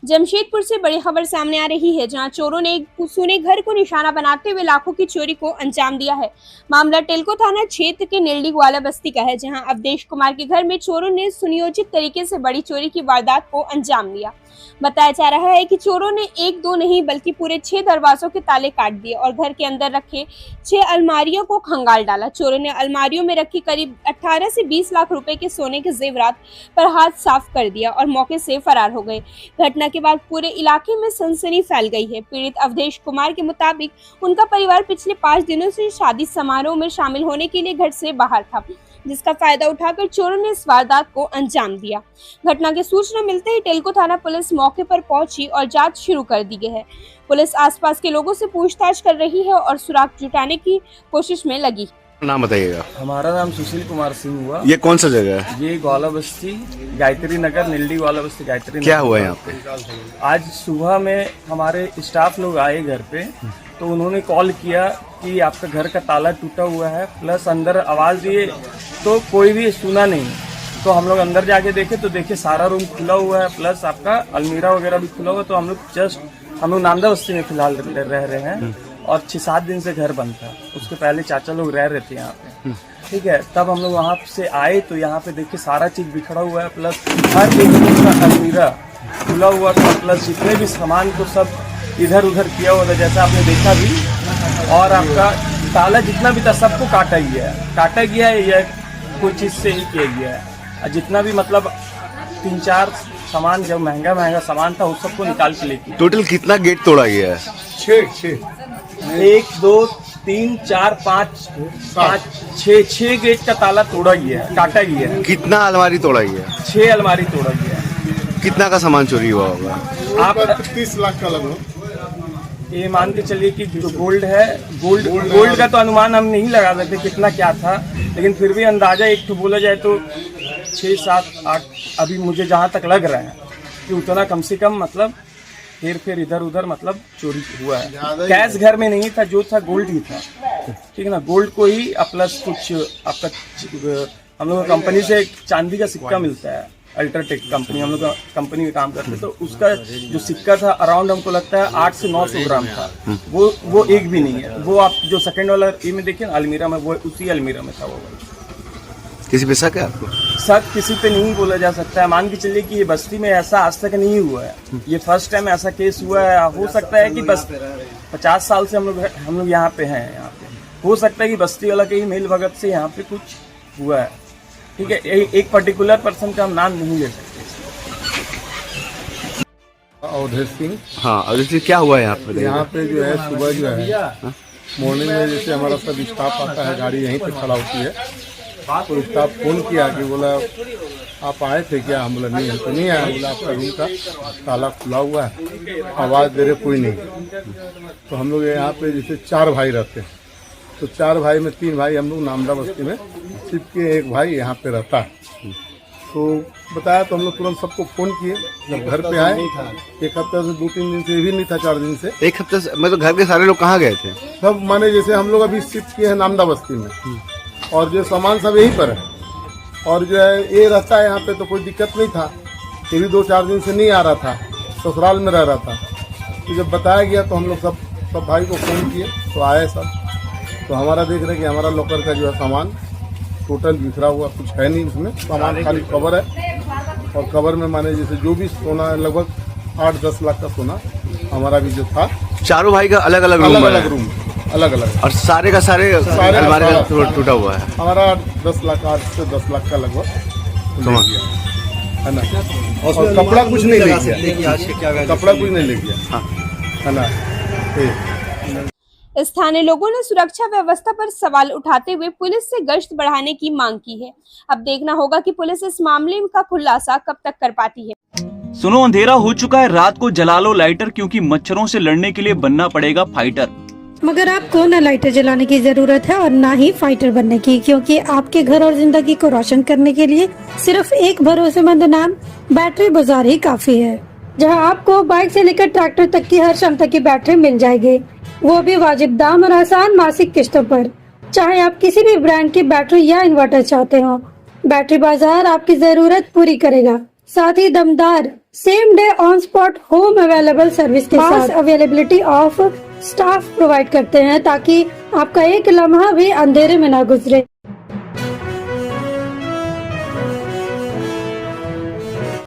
जमशेदपुर से बड़ी खबर सामने आ रही है, जहां चोरों ने एक सूने घर को निशाना बनाते हुए लाखों की चोरी को अंजाम दिया है। मामला टेल्को थाना क्षेत्र के नीलडी ग्वाला बस्ती का है, जहां अवधेश कुमार के घर में चोरों ने सुनियोजित तरीके से बड़ी चोरी की वारदात को अंजाम दिया। बताया जा रहा है कि चोरों ने एक दो नहीं बल्कि पूरे 6 दरवाजों के ताले काट दिए और घर के अंदर रखे 6 अलमारियों को खंगाल डाला। चोरों ने अलमारियों में रखी करीब 18 से 20 लाख रुपए के सोने के जेवरात पर हाथ साफ कर दिया और मौके से फरार हो गए। घटना के बाद पूरे इलाके में सनसनी फैल गई है। पीड़ित अवधेश कुमार के मुताबिक उनका परिवार पिछले 5 दिनों से शादी समारोह में शामिल होने के लिए घर से बाहर था, जिसका फायदा उठाकर चोरों ने इस वारदात को अंजाम दिया। घटना की सूचना मिलते ही टेल्को थाना पुलिस मौके पर पहुंची और जांच शुरू कर दी गई है। पुलिस आसपास के लोगों से पूछताछ कर रही है और सुराग जुटाने की कोशिश में लगी। नाम बताइएगा। हमारा नाम सुशील कुमार सिंह हुआ। ये कौन सा जगह है? ये ग्वाला बस्ती गायत्री नगर, नीलडी ग्वाला बस्ती गायत्री नगर। क्या हुआ यहाँ पे? आज सुबह में हमारे स्टाफ लोग आए घर पे, तो उन्होंने कॉल किया कि आपका घर का ताला टूटा हुआ है, प्लस अंदर आवाज दिए तो कोई भी सुना नहीं। तो हम लोग अंदर जाके देखे तो देखे सारा रूम खुला हुआ है, प्लस आपका अलमीरा वगैरह भी खुला हुआ। तो हम लोग नांदा बस्ती में फिलहाल रह रहे हैं और 6-7 दिन से घर बंद था। उसके पहले चाचा लोग रह रहे थे यहाँ पे, ठीक है। तब हम लोग वहाँ से आए तो यहाँ पे देखिए सारा चीज बिखरा हुआ है, प्लस हर एक रूम का अलमीरा खुला हुआ था, प्लस जितने भी सामान को सब इधर उधर किया हुआ था, जैसा आपने देखा भी। और आपका ताला जितना भी था सबको काटा गया है, यह कोई चीज से ही किया गया है। और जितना भी मतलब 3-4 सामान जो महंगा सामान था उस सबको निकाल के लेके। टोटल कितना गेट तोड़ा गया है? 6 1 2 3 4 5 6 गेट का ताला तोड़ा गया है, काटा गया है। कितना अलमारी तोड़ा गया है? 6 अलमारी तोड़ा गया है। कितना का सामान चोरी हुआ होगा? आप 30 लाख का लगभग। ये मान के चलिए कि जो गोल्ड है, गोल्ड का तो अनुमान हम नहीं लगा सकते कितना क्या था, लेकिन फिर भी अंदाजा एक तो बोला जाए तो 6 7 8 अभी मुझे जहाँ तक लग रहा है कि उतना कम से कम मतलब फिर इधर उधर मतलब चोरी हुआ है। कैश घर में नहीं था, जो था गोल्ड ही था, ठीक है ना। गोल्ड को ही प्लस कुछ आपका हम लोग कंपनी से एक चांदी का सिक्का मिलता है, अल्ट्राटेक कंपनी, हम लोग कंपनी में काम करते, तो उसका जो सिक्का था अराउंड हमको लगता है 800 से 900 ग्राम था। वो एक भी नहीं है। वो आप जो सेकंड वाला ये में देखिए अलमीरा में, वो उसी अलमीरा में था वो। किसी पे शक है आपको? शक किसी पे नहीं बोला जा सकता है। मान के चलिए कि ये बस्ती में ऐसा आज तक नहीं हुआ है, ये फर्स्ट टाइम ऐसा केस हुआ है। हो सकता है कि बस 50 साल से हम लोग यहाँ पे हैं, यहाँ पे हो सकता है कि बस्ती वाला के ही मेल भगत से यहाँ पे कुछ हुआ है, ठीक है। एक पर्टिकुलर पर्सन का हम नाम नहीं ले सकते। अवधेश सिंह। हाँ, अवधेश सिंह, क्या हुआ यहाँ पे? यहाँ पे जो है सुबह जो है मॉर्निंग में जैसे हमारा सब स्टाफ आता है, गाड़ी यहीं पे खड़ा होती है, तो स्टाफ फोन किया कि बोला आप आए थे क्या? हम बोला नहीं, हम तो नहीं आए। बोला आपका रूम का ताला खुला हुआ है, आवाज़ दे रहे कोई नहीं। तो हम लोग यहाँ पे जैसे 4 भाई रहते हैं, तो 4 भाई में 3 भाई हम लोग नामदा बस्ती में, सिर्फ के एक भाई यहाँ पे रहता है। तो बताया तो हम लोग तुरंत सबको फ़ोन किए। जब घर पे आए, एक हफ्ते से 2-3 दिन से भी नहीं था, 4 दिन से। एक हफ्ते से मतलब घर के सारे लोग कहाँ गए थे? सब माने जैसे हम लोग अभी शिफ्ट किए हैं नामदा बस्ती में, और जो सामान सब यहीं पर है, और जो है ये रहता है यहाँ पे, तो कोई दिक्कत नहीं था। ये भी 2-4 दिन से नहीं आ रहा था, ससुराल में रह रहा था। तो जब बताया गया तो हम लोग सब भाई को फ़ोन किए, तो आए सब। तो हमारा देख रहे हैं कि हमारा लॉकर का जो है सामान टोटल बिखरा हुआ, कुछ है नहीं उसमें, सामान खाली कवर है। और कवर में माने जैसे जो भी सोना लगभग 8-10 लाख का सोना हमारा भी जो था। चारों भाई का अलग अलग रूम, अलग अलग और सारे का सारे अलमारी का टूटा हुआ है। हमारा 10 लाख 8 से 10 लाख का लगभग है ना। और कपड़ा कुछ नहीं ले गया, कपड़ा कुछ नहीं ले गया, है ना। स्थानीय लोगों ने सुरक्षा व्यवस्था पर सवाल उठाते हुए पुलिस से गश्त बढ़ाने की मांग की है। अब देखना होगा कि पुलिस इस मामले का खुलासा कब तक कर पाती है। सुनो, अंधेरा हो चुका है, रात को जला लो लाइटर, क्योंकि मच्छरों से लड़ने के लिए बनना पड़ेगा फाइटर। मगर आपको न लाइटर जलाने की जरूरत है और न ही फाइटर बनने की, क्योंकि आपके घर और जिंदगी को रोशन करने के लिए सिर्फ एक भरोसेमंद नाम बैटरी बाजार ही काफी है, जहां आपको बाइक से लेकर ट्रैक्टर तक की हर क्षमता की बैटरी मिल जाएगी, वो भी वाजिब दाम और आसान मासिक किस्तों पर। चाहे आप किसी भी ब्रांड की बैटरी या इन्वर्टर चाहते हो, बैटरी बाजार आपकी जरूरत पूरी करेगा। साथ ही दमदार same day on spot home available service के साथ अवेलेबिलिटी ऑफ स्टाफ प्रोवाइड करते हैं ताकि आपका एक लम्हा भी अंधेरे में ना गुजरे।